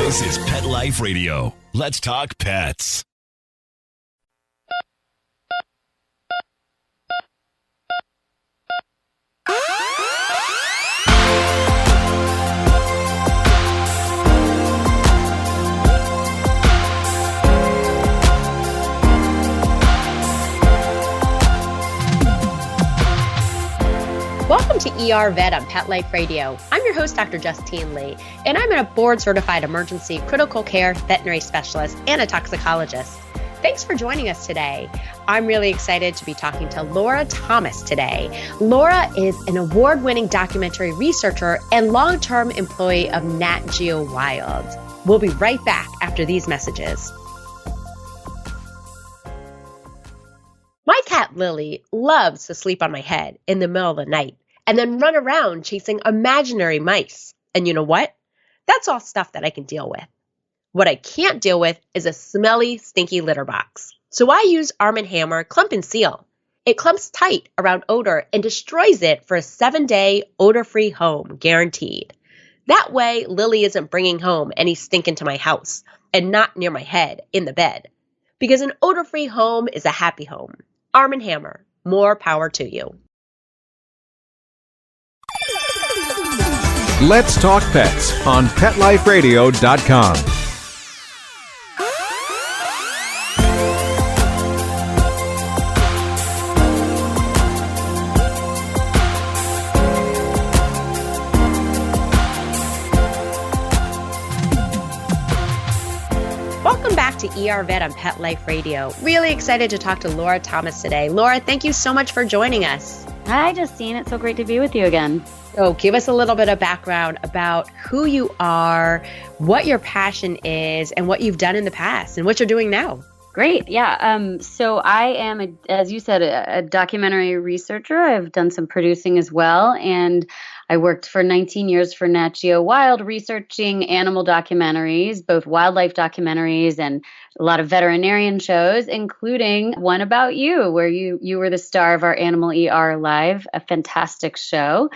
This is Pet Life Radio. Let's talk pets. Welcome to ER Vet on Pet Life Radio. I'm your host, Dr. Justine Lee, and I'm a board-certified emergency critical care veterinary specialist and a toxicologist. Thanks for joining us today. I'm really excited to be talking to Laura Thomas today. Laura is an award-winning documentary researcher and long-term employee of Nat Geo Wild. We'll be right back after these messages. My cat Lily loves to sleep on my head in the middle of the night and then run around chasing imaginary mice. And you know what? That's all stuff that I can deal with. What I can't deal with is a smelly, stinky litter box. So I use Arm & Hammer Clump and Seal. It clumps tight around odor and destroys it for a 7-day odor-free home, guaranteed. That way, Lily isn't bringing home any stink into my house and not near my head in the bed. Because an odor-free home is a happy home. Arm & Hammer, more power to you. Let's Talk Pets on PetLifeRadio.com. Welcome back to ER Vet on Pet Life Radio. Really excited to talk to Laura Thomas today. Laura, thank you so much for joining us. Hi, Justine. It's so great to be with you again. So give us a little bit of background about who you are, what your passion is, and what you've done in the past and what you're doing now. Great. Yeah. So I am, as you said, a documentary researcher. I've done some producing as well. And I worked for 19 years for Nat Geo Wild, researching animal documentaries, both wildlife documentaries and a lot of veterinarian shows, including one about you, where you were the star of our Animal ER Live, a fantastic show.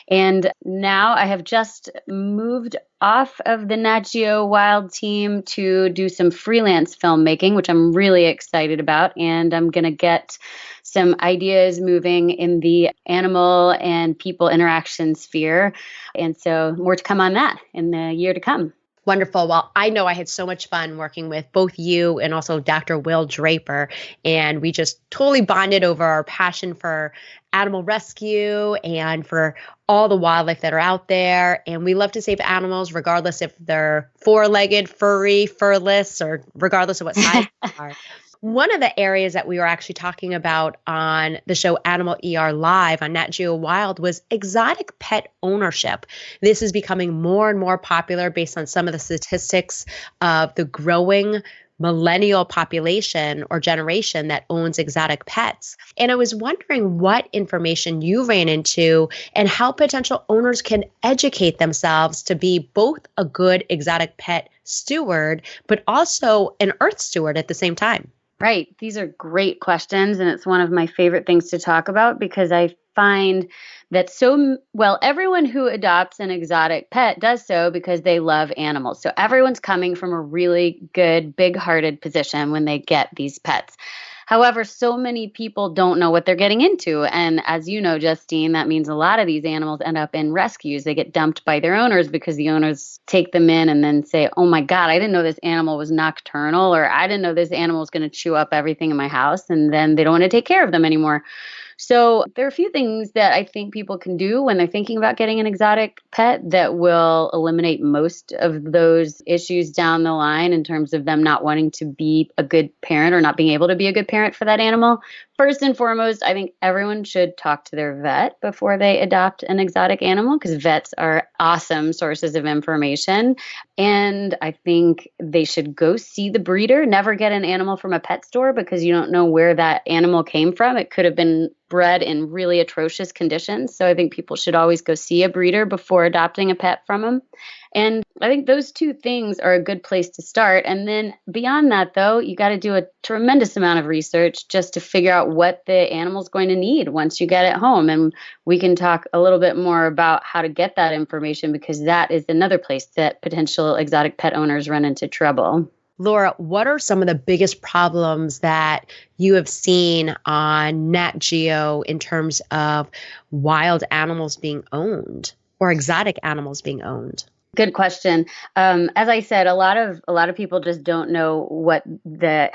And now I have just moved off of the Nat Geo Wild team to do some freelance filmmaking, which I'm really excited about. And I'm going to get some ideas moving in the animal and people interaction sphere. And so more to come on that in the year to come. Wonderful. Well, I know I had so much fun working with both you and also Dr. Will Draper, and we just totally bonded over our passion for animal rescue and for all the wildlife that are out there. And we love to save animals regardless if they're four-legged, furry, furless, or regardless of what size they are. One of the areas that we were actually talking about on the show Animal ER Live on Nat Geo Wild was exotic pet ownership. This is becoming more and more popular based on some of the statistics of the growing millennial population or generation that owns exotic pets. And I was wondering what information you ran into and how potential owners can educate themselves to be both a good exotic pet steward, but also an earth steward at the same time. Right. These are great questions. And it's one of my favorite things to talk about because I find that everyone who adopts an exotic pet does so because they love animals. So everyone's coming from a really good, big-hearted position when they get these pets. However, so many people don't know what they're getting into. And as you know, Justine, that means a lot of these animals end up in rescues. They get dumped by their owners because the owners take them in and then say, oh my God, I didn't know this animal was nocturnal, or I didn't know this animal was going to chew up everything in my house. And then they don't want to take care of them anymore. So there are a few things that I think people can do when they're thinking about getting an exotic pet that will eliminate most of those issues down the line in terms of them not wanting to be a good parent or not being able to be a good parent for that animal. First and foremost, I think everyone should talk to their vet before they adopt an exotic animal because vets are awesome sources of information. And I think they should go see the breeder. Never get an animal from a pet store because you don't know where that animal came from. It could have been bred in really atrocious conditions. So I think people should always go see a breeder before adopting a pet from them. And I think those two things are a good place to start. And then beyond that, though, you got to do a tremendous amount of research just to figure out what the animal's going to need once you get it home. And we can talk a little bit more about how to get that information, because that is another place that potential exotic pet owners run into trouble. Laura, what are some of the biggest problems that you have seen on Nat Geo in terms of wild animals being owned or exotic animals being owned? Good question. As I said, a lot of people just don't know what the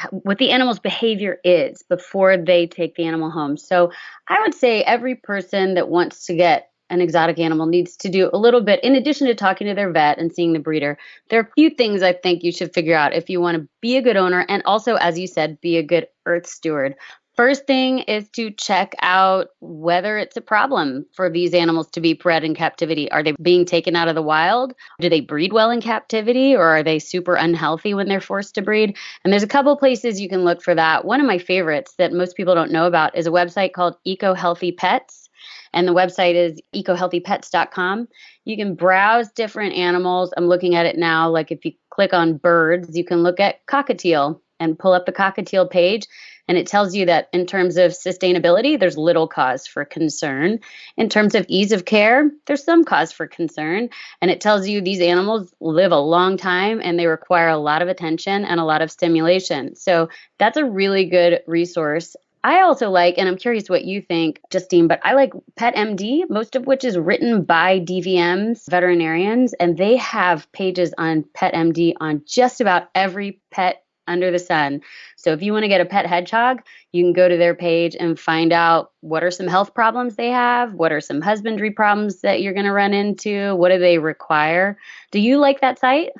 animal's behavior is before they take the animal home. So I would say every person that wants to get an exotic animal needs to do a little bit, in addition to talking to their vet and seeing the breeder. There are a few things I think you should figure out if you want to be a good owner and also, as you said, be a good earth steward. First thing is to check out whether it's a problem for these animals to be bred in captivity. Are they being taken out of the wild? Do they breed well in captivity, or are they super unhealthy when they're forced to breed? And there's a couple places you can look for that. One of my favorites that most people don't know about is a website called Eco Healthy Pets. And the website is ecohealthypets.com. You can browse different animals. I'm looking at it now. Like if you click on birds, you can look at cockatiel and pull up the cockatiel page. And it tells you that in terms of sustainability, there's little cause for concern. In terms of ease of care, there's some cause for concern. And it tells you these animals live a long time and they require a lot of attention and a lot of stimulation. So that's a really good resource. I also like, and I'm curious what you think, Justine, but I like Pet MD, most of which is written by DVMs, veterinarians, and they have pages on Pet MD on just about every pet under the sun. So if you want to get a pet hedgehog, you can go to their page and find out what are some health problems they have, what are some husbandry problems that you're going to run into, what do they require. Do you like that site?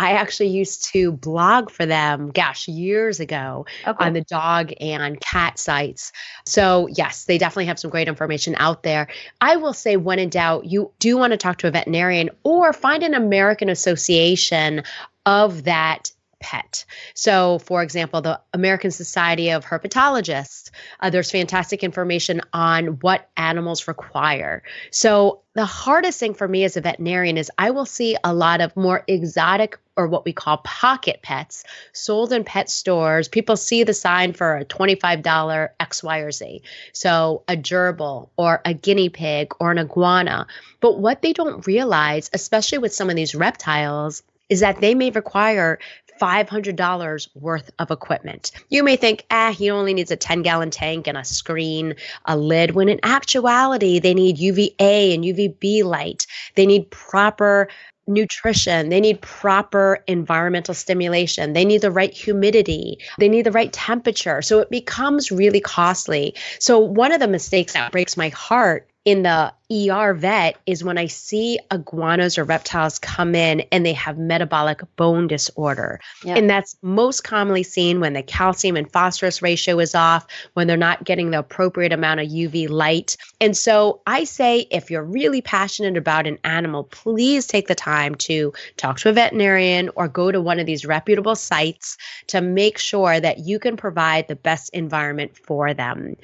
I actually used to blog for them, years ago on the dog and cat sites. So yes, they definitely have some great information out there. I will say, when in doubt, you do want to talk to a veterinarian or find an American association of that pet. So, for example, the American Society of Herpetologists, there's fantastic information on what animals require. So the hardest thing for me as a veterinarian is I will see a lot of more exotic, or what we call pocket pets, sold in pet stores. People see the sign for a $25 X, Y, or Z. So a gerbil or a guinea pig or an iguana. But what they don't realize, especially with some of these reptiles, is that they may require $500 worth of equipment. You may think, he only needs a 10-gallon tank and a screen, a lid, when in actuality, they need UVA and UVB light. They need proper nutrition. They need proper environmental stimulation. They need the right humidity. They need the right temperature. So it becomes really costly. So one of the mistakes that breaks my heart in the ER vet is when I see iguanas or reptiles come in and they have metabolic bone disorder. Yep. And that's most commonly seen when the calcium and phosphorus ratio is off, when they're not getting the appropriate amount of UV light. And so I say, if you're really passionate about an animal, please take the time to talk to a veterinarian or go to one of these reputable sites to make sure that you can provide the best environment for them.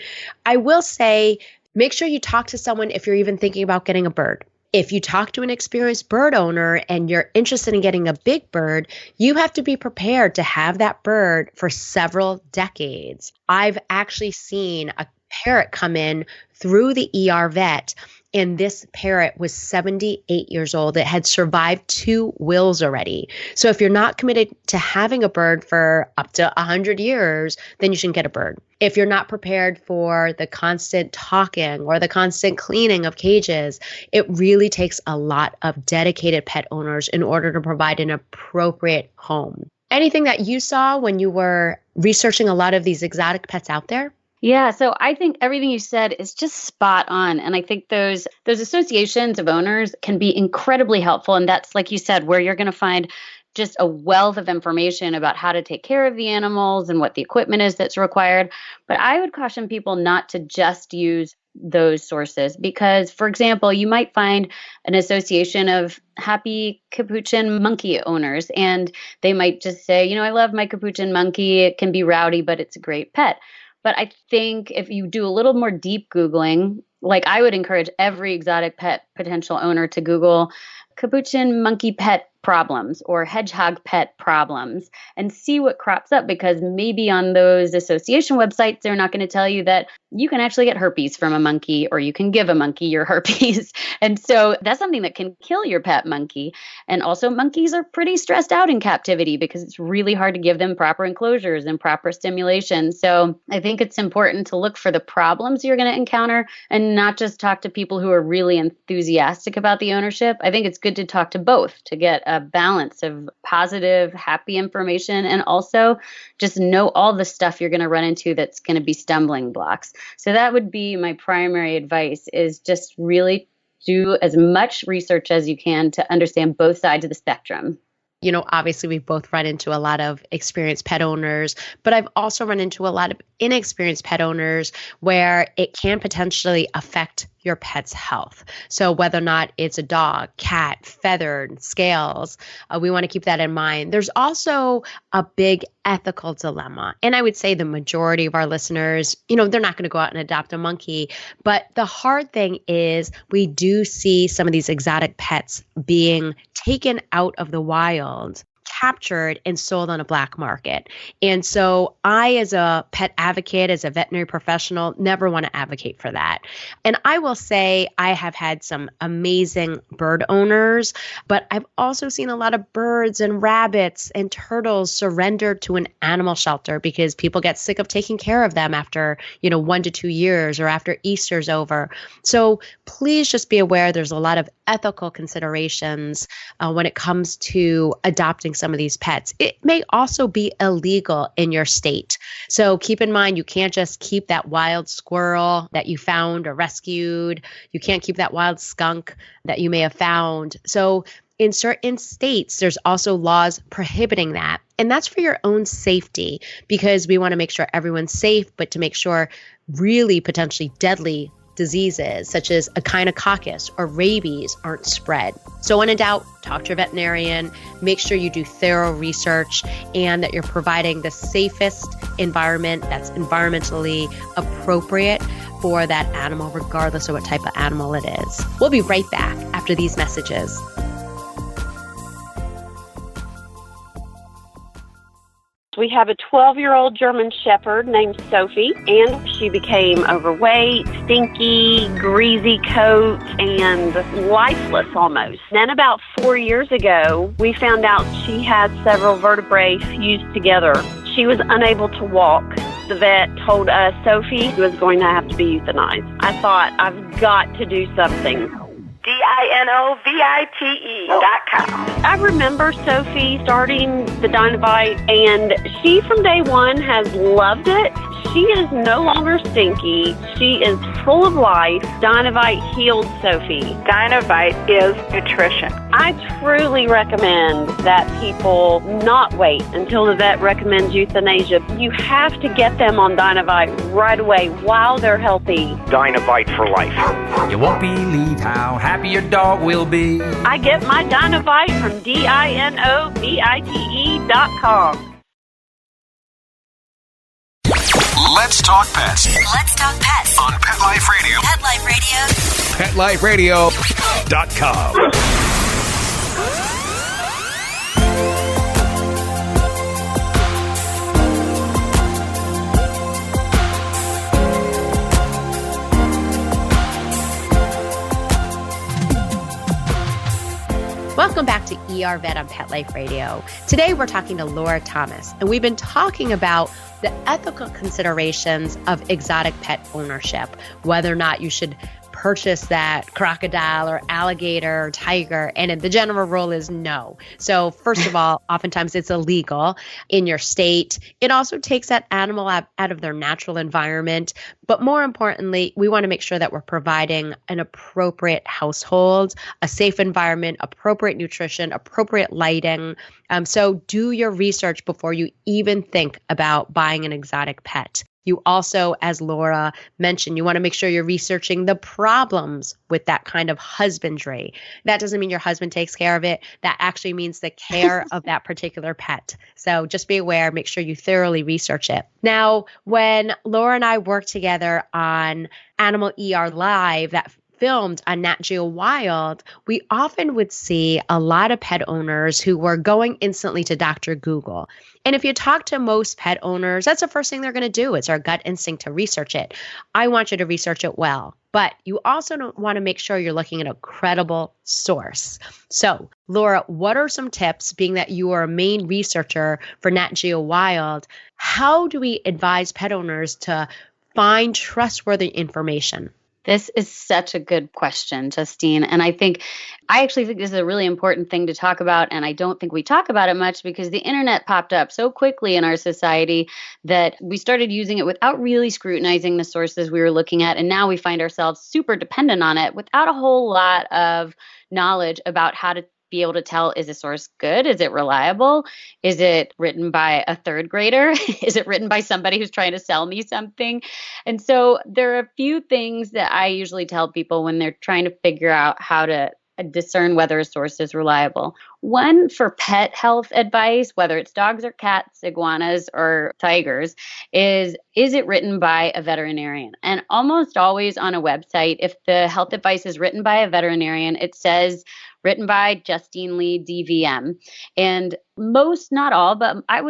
I will say, make sure you talk to someone if you're even thinking about getting a bird. If you talk to an experienced bird owner and you're interested in getting a big bird, you have to be prepared to have that bird for several decades. I've actually seen a parrot come in through the ER vet, and this parrot was 78 years old. It had survived 2 wills already. So if you're not committed to having a bird for up to 100 years, then you shouldn't get a bird. If you're not prepared for the constant talking or the constant cleaning of cages, it really takes a lot of dedicated pet owners in order to provide an appropriate home. Anything that you saw when you were researching a lot of these exotic pets out there? Yeah, so I think everything you said is just spot on. And I think those associations of owners can be incredibly helpful. And that's, like you said, where you're going to find just a wealth of information about how to take care of the animals and what the equipment is that's required. But I would caution people not to just use those sources because, for example, you might find an association of happy capuchin monkey owners, and they might just say, I love my capuchin monkey. It can be rowdy, but it's a great pet. But I think if you do a little more deep Googling, like I would encourage every exotic pet potential owner to Google capuchin monkey pet problems or hedgehog pet problems and see what crops up, because maybe on those association websites, they're not going to tell you that you can actually get herpes from a monkey or you can give a monkey your herpes. And so that's something that can kill your pet monkey. And also monkeys are pretty stressed out in captivity because it's really hard to give them proper enclosures and proper stimulation. So I think it's important to look for the problems you're going to encounter and not just talk to people who are really enthusiastic about the ownership. I think it's good to talk to both to get a balance of positive, happy information and also just know all the stuff you're going to run into that's going to be stumbling blocks. So that would be my primary advice, is just really do as much research as you can to understand both sides of the spectrum. You know, obviously we've both run into a lot of experienced pet owners, but I've also run into a lot of inexperienced pet owners where it can potentially affect your pet's health. So whether or not it's a dog, cat, feathered, scales, we want to keep that in mind. There's also a big ethical dilemma. And I would say the majority of our listeners, you know, they're not going to go out and adopt a monkey. But the hard thing is we do see some of these exotic pets being taken out of the wild, captured and sold on a black market. And so I, as a pet advocate, as a veterinary professional, never want to advocate for that. And I will say I have had some amazing bird owners, but I've also seen a lot of birds and rabbits and turtles surrendered to an animal shelter because people get sick of taking care of them after, 1 to 2 years or after Easter's over. So please just be aware there's a lot of ethical considerations when it comes to adopting some of these pets. It may also be illegal in your state. So keep in mind, you can't just keep that wild squirrel that you found or rescued. You can't keep that wild skunk that you may have found. So in certain states, there's also laws prohibiting that. And that's for your own safety, because we want to make sure everyone's safe, but to make sure really potentially deadly diseases such as echinococcus or rabies aren't spread. So when in doubt, talk to your veterinarian, make sure you do thorough research and that you're providing the safest environment that's environmentally appropriate for that animal, regardless of what type of animal it is. We'll be right back after these messages. We have a 12-year-old German Shepherd named Sophie, and she became overweight, stinky, greasy coat, and lifeless almost. Then about 4 years ago, we found out she had several vertebrae fused together. She was unable to walk. The vet told us Sophie was going to have to be euthanized. I thought, I've got to do something. DINOVITE.com. I remember Sophie starting the Dinovite, and she from day one has loved it. She is no longer stinky. She is full of life. Dinovite healed Sophie. Dinovite is nutrition. I truly recommend that people not wait until the vet recommends euthanasia. You have to get them on Dinovite right away while they're healthy. Dinovite for life. You won't believe how happy your dog will be. I get my Dinovite from DINOVITE.com. Let's talk pets. Let's talk pets On Pet Life Radio. Pet Life Radio. PetLifeRadio.com. Welcome back to ER Vet on Pet Life Radio. Today we're talking to Laura Thomas, and we've been talking about the ethical considerations of exotic pet ownership, whether or not you should purchase that crocodile or alligator or tiger, and the general rule is no. So first of all, oftentimes it's illegal in your state. It also takes that animal out of their natural environment. But more importantly, we want to make sure that we're providing an appropriate household, a safe environment, appropriate nutrition, appropriate lighting. So do your research before you even think about buying an exotic pet. You also, as Laura mentioned, you want to make sure you're researching the problems with that kind of husbandry. That doesn't mean your husband takes care of it. That actually means the care of that particular pet. So just be aware, make sure you thoroughly research it. Now, when Laura and I worked together on Animal ER Live, that filmed on Nat Geo Wild, we often would see a lot of pet owners who were going instantly to Dr. Google. And if you talk to most pet owners, that's the first thing they're going to do. It's our gut instinct to research it. I want you to research it well, but you also don't want to make sure you're looking at a credible source. So, Laura, what are some tips, being that you are a main researcher for Nat Geo Wild? How do we advise pet owners to find trustworthy information? This is such a good question, Justine. And I actually think this is a really important thing to talk about. And I don't think we talk about it much because the internet popped up so quickly in our society that we started using it without really scrutinizing the sources we were looking at. And now we find ourselves super dependent on it without a whole lot of knowledge about how to be able to tell, is a source good? Is it reliable? Is it written by a third grader? Is it written by somebody who's trying to sell me something? And so there are a few things that I usually tell people when they're trying to figure out how to discern whether a source is reliable. One, for pet health advice, whether it's dogs or cats, iguanas or tigers, is it written by a veterinarian? And almost always on a website, if the health advice is written by a veterinarian, it says written by Justine Lee, DVM. And most, not all, but I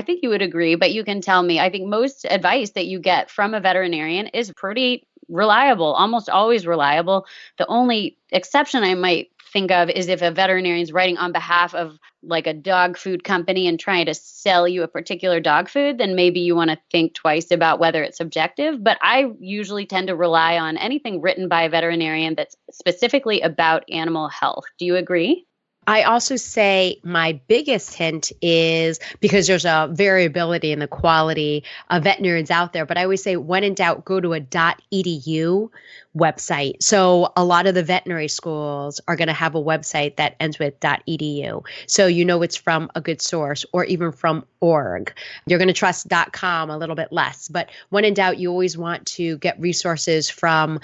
think you would agree, but you can tell me, I think most advice that you get from a veterinarian is pretty reliable, almost always reliable. The only exception I might think of is if a veterinarian is writing on behalf of like a dog food company and trying to sell you a particular dog food, then maybe you want to think twice about whether it's objective. But I usually tend to rely on anything written by a veterinarian that's specifically about animal health. Do you agree? I also say my biggest hint is, because there's a variability in the quality of veterinarians out there, but I always say, when in doubt, go to a .edu website. So a lot of the veterinary schools are going to have a website that ends with .edu. So you know it's from a good source, or even from .org. You're going to trust .com a little bit less. But when in doubt, you always want to get resources from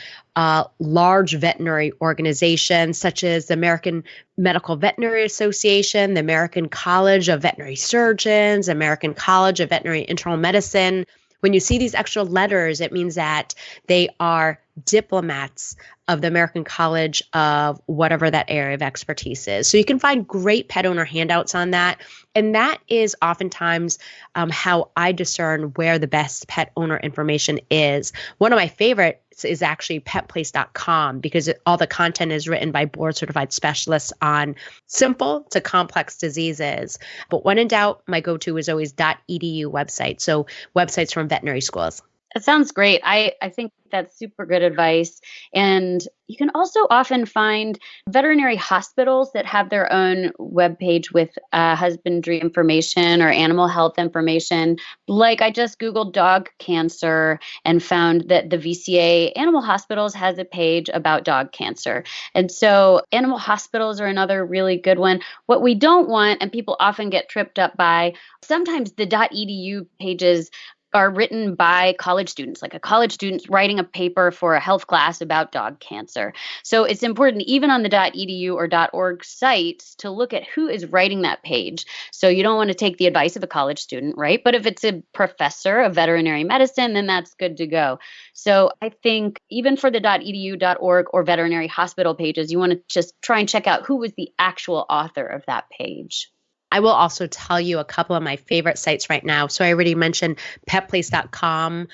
large veterinary organizations such as the American Medical Veterinary Association, the American College of Veterinary Surgeons, American College of Veterinary Internal Medicine. When you see these extra letters, it means that they are diplomats of the American College of whatever that area of expertise is. So you can find great pet owner handouts on that. And that is oftentimes how I discern where the best pet owner information is. One of my favorites is actually petplace.com, because all the content is written by board certified specialists on simple to complex diseases. But when in doubt, my go-to is always .edu website. So websites from veterinary schools. That sounds great. I think that's super good advice. And you can also often find veterinary hospitals that have their own webpage with husbandry information or animal health information. Like, I just Googled dog cancer and found that the VCA Animal Hospitals has a page about dog cancer. And so animal hospitals are another really good one. What we don't want, and people often get tripped up by, sometimes the .edu pages are written by college students, like a college student writing a paper for a health class about dog cancer. So it's important, even on the .edu or .org sites, to look at who is writing that page. So you don't want to take the advice of a college student, right? But if it's a professor of veterinary medicine, then that's good to go. So I think even for the .edu, .org, or veterinary hospital pages, you want to just try and check out who was the actual author of that page. I will also tell you a couple of my favorite sites right now. So I already mentioned petplace.com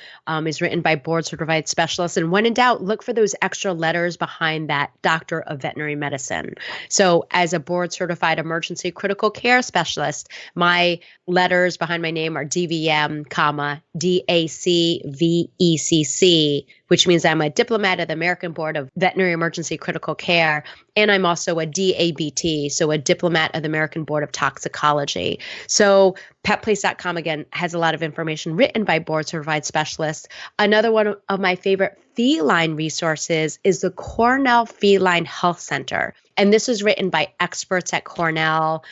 is written by board certified specialists. And when in doubt, look for those extra letters behind that doctor of veterinary medicine. So as a board certified emergency critical care specialist, my letters behind my name are DVM, DACVECC, which means I'm a diplomat of the American Board of Veterinary Emergency Critical Care. And I'm also a DABT, so a diplomat of the American Board of Toxicology. So petplace.com, again, has a lot of information written by board certified specialists. Another one of my favorite feline resources is the Cornell Feline Health Center. And this is written by experts at Cornell,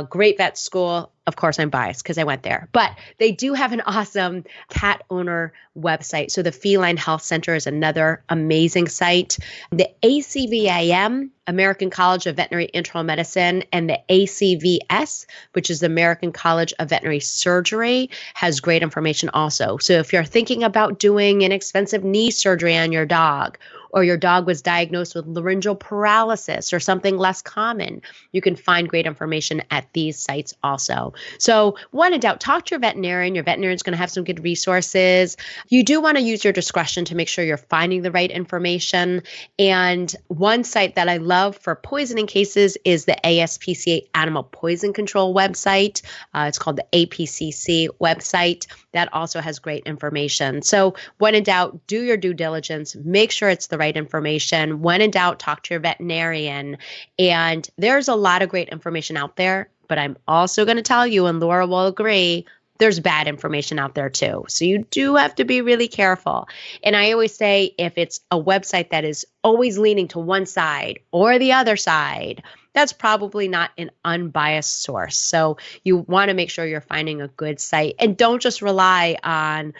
great vet school. Of course, I'm biased because I went there, but they do have an awesome cat owner website. So the Feline Health Center is another amazing site. The ACVIM, American College of Veterinary Internal Medicine, and the ACVS, which is the American College of Veterinary Surgery, has great information also. So if you're thinking about doing an expensive knee surgery on your dog, or your dog was diagnosed with laryngeal paralysis or something less common, you can find great information at these sites also. So when in doubt, talk to your veterinarian. Your veterinarian's going to have some good resources. You do want to use your discretion to make sure you're finding the right information. And one site that I love for poisoning cases is the ASPCA Animal Poison Control website. It's called the APCC website. That also has great information. So when in doubt, do your due diligence. Make sure it's the right information. When in doubt, talk to your veterinarian. And there's a lot of great information out there, but I'm also going to tell you, and Laura will agree, there's bad information out there too. So you do have to be really careful. And I always say, if it's a website that is always leaning to one side or the other side, that's probably not an unbiased source. So you want to make sure you're finding a good site, and don't just rely on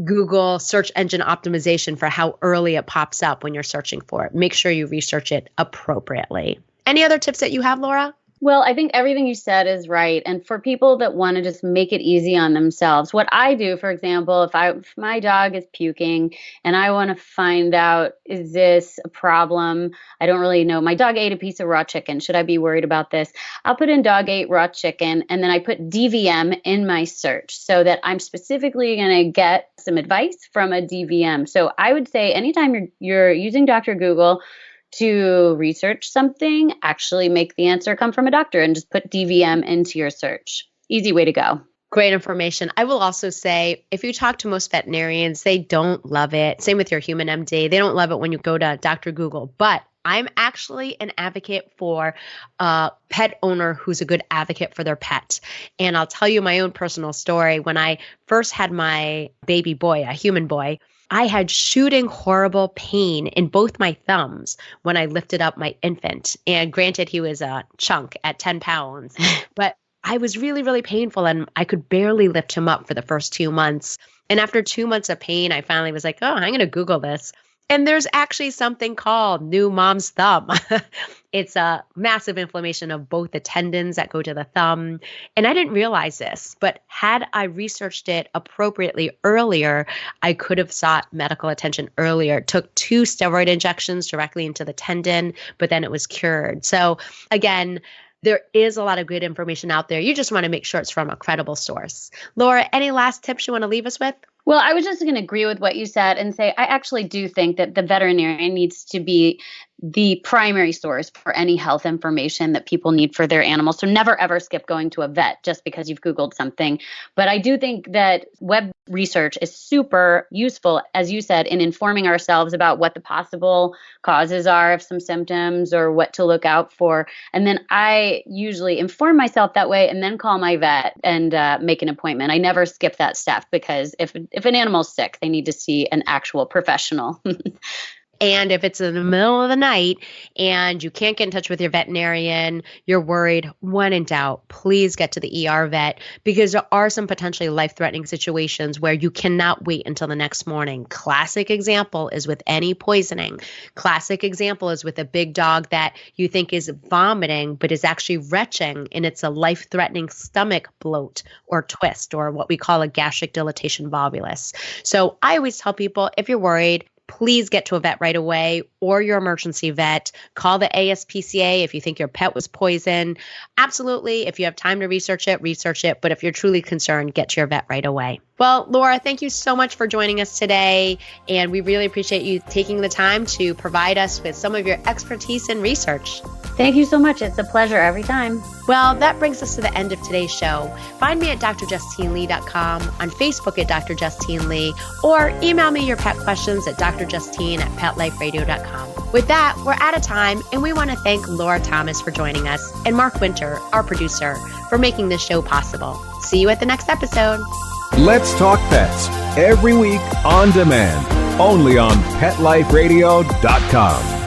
Google search engine optimization for how early it pops up when you're searching for it. Make sure you research it appropriately. Any other tips that you have, Laura? Well, I think everything you said is right. And for people that want to just make it easy on themselves, what I do, for example, if my dog is puking and I want to find out, is this a problem? I don't really know. My dog ate a piece of raw chicken. Should I be worried about this? I'll put in dog ate raw chicken, and then I put DVM in my search so that I'm specifically going to get some advice from a DVM. So I would say anytime you're using Dr. Google to research something, actually make the answer come from a doctor and just put DVM into your search. Easy way to go. Great information. I will also say, if you talk to most veterinarians, they don't love it. Same with your human MD. They don't love it when you go to Dr. Google. But I'm actually an advocate for a pet owner who's a good advocate for their pet. And I'll tell you my own personal story. When I first had my baby boy, a human boy, I had shooting horrible pain in both my thumbs when I lifted up my infant. And granted, he was a chunk at 10 pounds, but I was really, really painful, and I could barely lift him up for the first 2 months. And after 2 months of pain, I finally was like, oh, I'm going to Google this. And there's actually something called new mom's thumb. It's a massive inflammation of both the tendons that go to the thumb. And I didn't realize this, but had I researched it appropriately earlier, I could have sought medical attention earlier. It took 2 steroid injections directly into the tendon, but then it was cured. So again, there is a lot of good information out there. You just want to make sure it's from a credible source. Laura, any last tips you want to leave us with? Well, I was just going to agree with what you said and say I actually do think that the veterinarian needs to be the primary source for any health information that people need for their animals. So never, ever skip going to a vet just because you've Googled something. But I do think that web research is super useful, as you said, in informing ourselves about what the possible causes are of some symptoms or what to look out for. And then I usually inform myself that way and then call my vet and make an appointment. I never skip that step, because if an animal's sick, they need to see an actual professional. And if it's in the middle of the night and you can't get in touch with your veterinarian, you're worried, when in doubt, please get to the ER vet, because there are some potentially life-threatening situations where you cannot wait until the next morning. Classic example is with any poisoning. Classic example is with a big dog that you think is vomiting but is actually retching, and it's a life-threatening stomach bloat or twist, or what we call a gastric dilatation volvulus. So I always tell people, if you're worried, please get to a vet right away, or your emergency vet. Call the ASPCA if you think your pet was poisoned. Absolutely, if you have time to research it. But if you're truly concerned, get to your vet right away. Well, Laura, thank you so much for joining us today. And we really appreciate you taking the time to provide us with some of your expertise in research. Thank you so much. It's a pleasure every time. Well, that brings us to the end of today's show. Find me at drjustinelee.com, on Facebook at Dr. Justine Lee, or email me your pet questions at drjustine@petliferadio.com. With that, we're out of time, and we want to thank Laura Thomas for joining us, and Mark Winter, our producer, for making this show possible. See you at the next episode. Let's Talk Pets, every week on demand, only on PetLifeRadio.com.